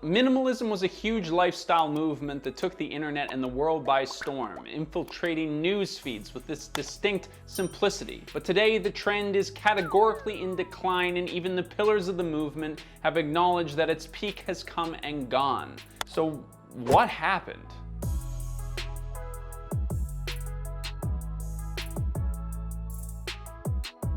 Minimalism was a huge lifestyle movement that took the internet and the world by storm, infiltrating news feeds with this distinct simplicity. But today, the trend is categorically in decline, and even the pillars of the movement have acknowledged that its peak has come and gone. So, what happened?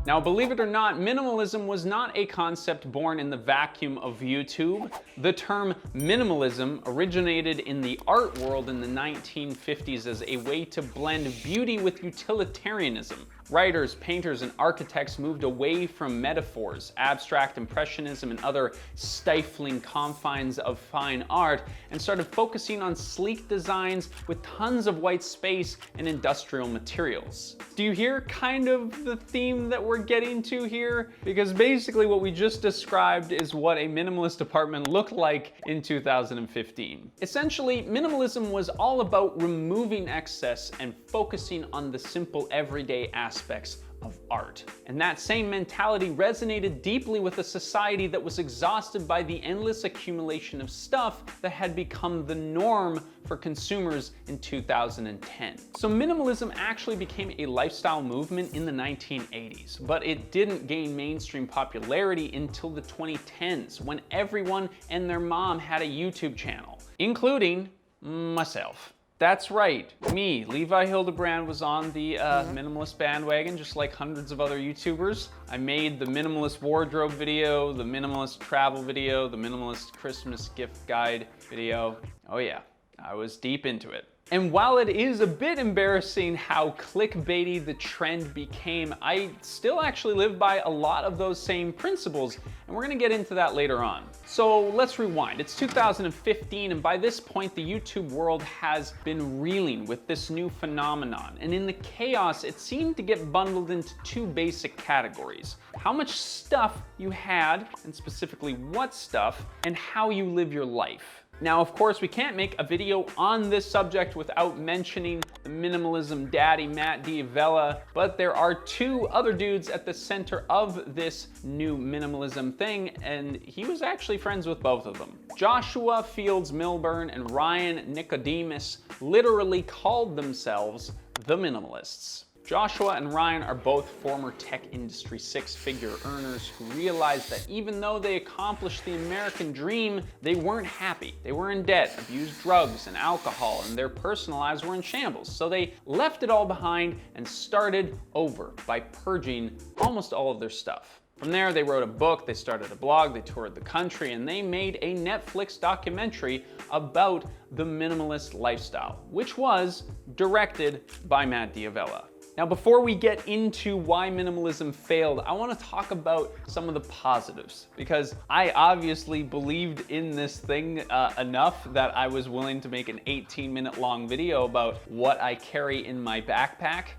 Now, believe it or not, minimalism was not a concept born in the vacuum of YouTube. The term minimalism originated in the art world in the 1950s as a way to blend beauty with utilitarianism. Writers, painters, and architects moved away from metaphors, abstract impressionism, and other stifling confines of fine art, and started focusing on sleek designs with tons of white space and industrial materials. Do you hear kind of the theme that we're getting to here? Because basically what we just described is what a minimalist apartment looked like in 2015. Essentially, minimalism was all about removing excess and focusing on the simple everyday aspects of art. And that same mentality resonated deeply with a society that was exhausted by the endless accumulation of stuff that had become the norm for consumers in 2010. So minimalism actually became a lifestyle movement in the 1980s, but it didn't gain mainstream popularity until the 2010s, when everyone and their mom had a YouTube channel, including myself. That's right, me, Levi Hildebrand, was on the minimalist bandwagon, just like hundreds of other YouTubers. I made the minimalist wardrobe video, the minimalist travel video, the minimalist Christmas gift guide video. Oh yeah, I was deep into it. And while it is a bit embarrassing how clickbaity the trend became, I still actually live by a lot of those same principles, and we're gonna get into that later on. So let's rewind. It's 2015, and by this point, the YouTube world has been reeling with this new phenomenon. And in the chaos, it seemed to get bundled into two basic categories: how much stuff you had, and specifically what stuff, and how you live your life. Now, of course, we can't make a video on this subject without mentioning the minimalism daddy, Matt D'Avella, but there are two other dudes at the center of this new minimalism thing, and he was actually friends with both of them. Joshua Fields Milburn and Ryan Nicodemus literally called themselves the Minimalists. Joshua and Ryan are both former tech industry six-figure earners who realized that even though they accomplished the American dream, they weren't happy. They were in debt, abused drugs and alcohol, and their personal lives were in shambles. So they left it all behind and started over by purging almost all of their stuff. From there, they wrote a book, they started a blog, they toured the country, and they made a Netflix documentary about the minimalist lifestyle, which was directed by Matt D'Avella. Now, before we get into why minimalism failed, I want to talk about some of the positives, because I obviously believed in this thing enough that I was willing to make an 18-minute long video about what I carry in my backpack.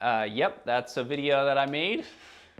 Yep, that's a video that I made.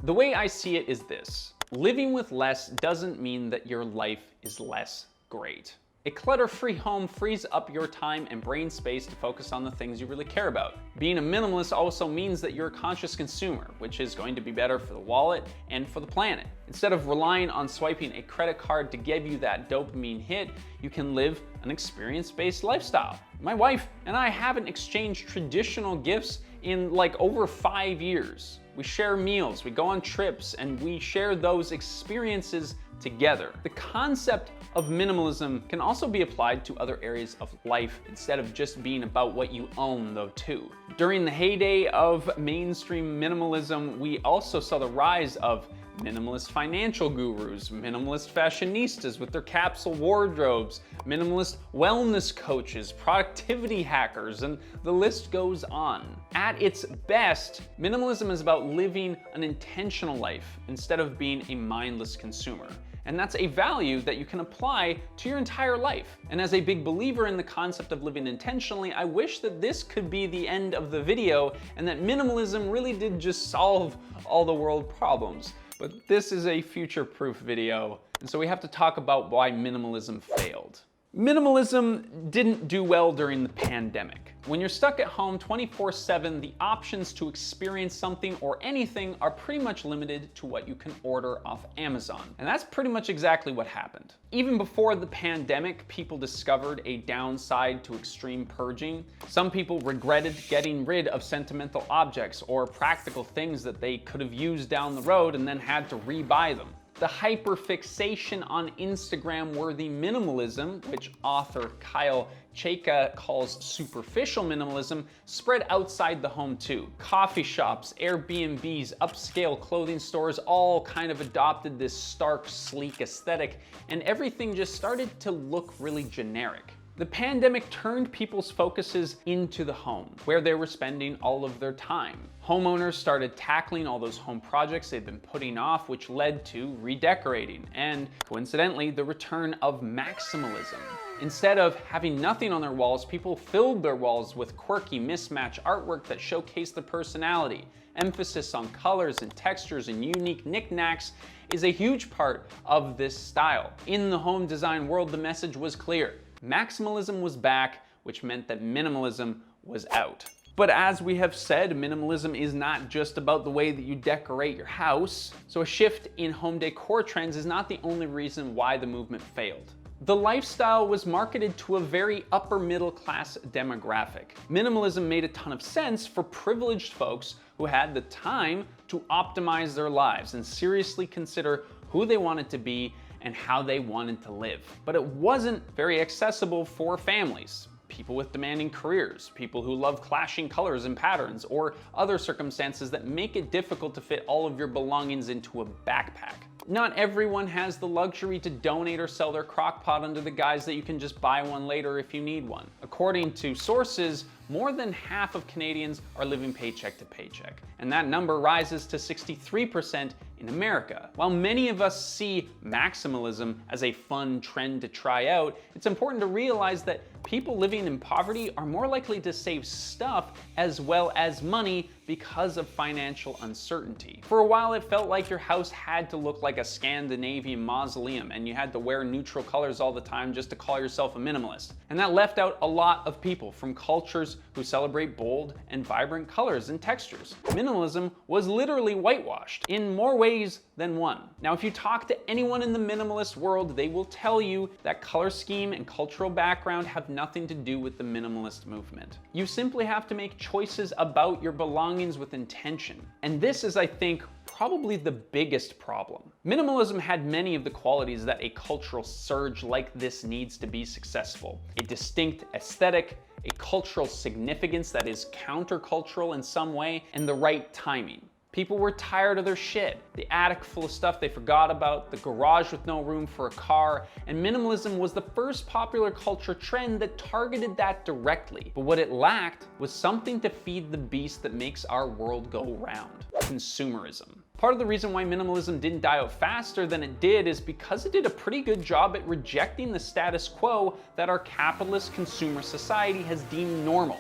The way I see it is this: living with less doesn't mean that your life is less great. A clutter-free home frees up your time and brain space to focus on the things you really care about. Being a minimalist also means that you're a conscious consumer, which is going to be better for the wallet and for the planet. Instead of relying on swiping a credit card to give you that dopamine hit, you can live an experience-based lifestyle. My wife and I haven't exchanged traditional gifts in like over 5 years. We share meals, we go on trips, and we share those experiences together. The concept of minimalism can also be applied to other areas of life instead of just being about what you own, though, too. During the heyday of mainstream minimalism, we also saw the rise of minimalist financial gurus, minimalist fashionistas with their capsule wardrobes, minimalist wellness coaches, productivity hackers, and the list goes on. At its best, minimalism is about living an intentional life instead of being a mindless consumer. And that's a value that you can apply to your entire life. And as a big believer in the concept of living intentionally, I wish that this could be the end of the video and that minimalism really did just solve all the world problems. But this is a future-proof video, and so we have to talk about why minimalism failed. Minimalism didn't do well during the pandemic. When you're stuck at home 24/7, the options to experience something or anything are pretty much limited to what you can order off Amazon. And that's pretty much exactly what happened. Even before the pandemic, people discovered a downside to extreme purging. Some people regretted getting rid of sentimental objects or practical things that they could have used down the road and then had to rebuy them. The hyperfixation on Instagram-worthy minimalism, which author Kyle Chayka calls superficial minimalism, spread outside the home too. Coffee shops, Airbnbs, upscale clothing stores all kind of adopted this stark, sleek aesthetic, and everything just started to look really generic. The pandemic turned people's focuses into the home, where they were spending all of their time. Homeowners started tackling all those home projects they'd been putting off, which led to redecorating and, coincidentally, the return of maximalism. Instead of having nothing on their walls, people filled their walls with quirky mismatch artwork that showcased their personality. Emphasis on colors and textures and unique knickknacks is a huge part of this style. In the home design world, the message was clear. Maximalism was back, which meant that minimalism was out. But as we have said, minimalism is not just about the way that you decorate your house. So a shift in home decor trends is not the only reason why the movement failed. The lifestyle was marketed to a very upper middle class demographic. Minimalism made a ton of sense for privileged folks who had the time to optimize their lives and seriously consider who they wanted to be and how they wanted to live. But it wasn't very accessible for families, people with demanding careers, people who love clashing colors and patterns, or other circumstances that make it difficult to fit all of your belongings into a backpack. Not everyone has the luxury to donate or sell their crock pot under the guise that you can just buy one later if you need one. According to sources, more than half of Canadians are living paycheck to paycheck, and that number rises to 63% in America. While many of us see maximalism as a fun trend to try out, it's important to realize that people living in poverty are more likely to save stuff as well as money because of financial uncertainty. For a while, it felt like your house had to look like a Scandinavian mausoleum, and you had to wear neutral colors all the time just to call yourself a minimalist. And that left out a lot of people from cultures who celebrate bold and vibrant colors and textures. Minimalism was literally whitewashed in more ways than one. Now, if you talk to anyone in the minimalist world, they will tell you that color scheme and cultural background have nothing to do with the minimalist movement. You simply have to make choices about your belongings with intention. And this is, I think, probably the biggest problem. Minimalism had many of the qualities that a cultural surge like this needs to be successful. A distinct aesthetic, a cultural significance that is countercultural in some way, and the right timing. People were tired of their shit, the attic full of stuff they forgot about, the garage with no room for a car, and minimalism was the first popular culture trend that targeted that directly. But what it lacked was something to feed the beast that makes our world go round: consumerism. Part of the reason why minimalism didn't die out faster than it did is because it did a pretty good job at rejecting the status quo that our capitalist consumer society has deemed normal.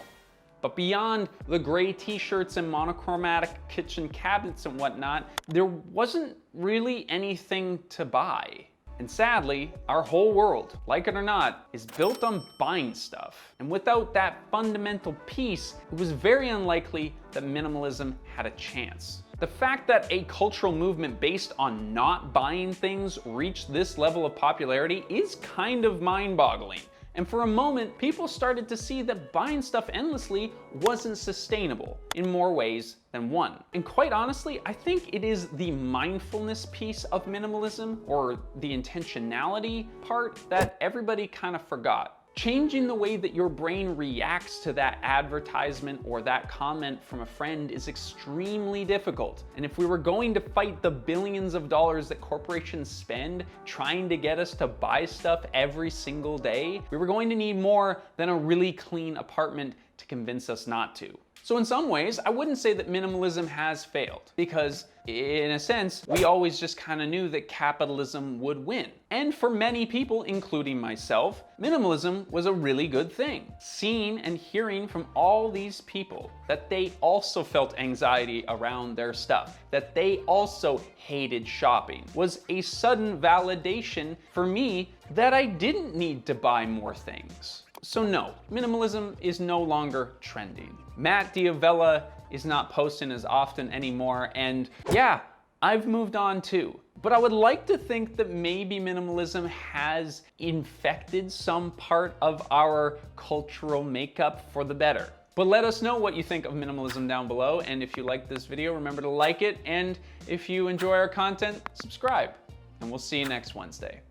But beyond the gray t-shirts and monochromatic kitchen cabinets and whatnot, there wasn't really anything to buy. And sadly, our whole world, like it or not, is built on buying stuff. And without that fundamental piece, it was very unlikely that minimalism had a chance. The fact that a cultural movement based on not buying things reached this level of popularity is kind of mind-boggling. And for a moment, people started to see that buying stuff endlessly wasn't sustainable in more ways than one. And quite honestly, I think it is the mindfulness piece of minimalism, or the intentionality part, that everybody kind of forgot. Changing the way that your brain reacts to that advertisement or that comment from a friend is extremely difficult. And if we were going to fight the billions of dollars that corporations spend trying to get us to buy stuff every single day, we were going to need more than a really clean apartment to convince us not to. So in some ways, I wouldn't say that minimalism has failed, because in a sense, we always just kind of knew that capitalism would win. And for many people, including myself, minimalism was a really good thing. Seeing and hearing from all these people that they also felt anxiety around their stuff, that they also hated shopping, was a sudden validation for me that I didn't need to buy more things. So no, minimalism is no longer trending. Matt Diavella is not posting as often anymore, and yeah, I've moved on too. But I would like to think that maybe minimalism has infected some part of our cultural makeup for the better. But let us know what you think of minimalism down below, and if you like this video, remember to like it, and if you enjoy our content, subscribe. And we'll see you next Wednesday.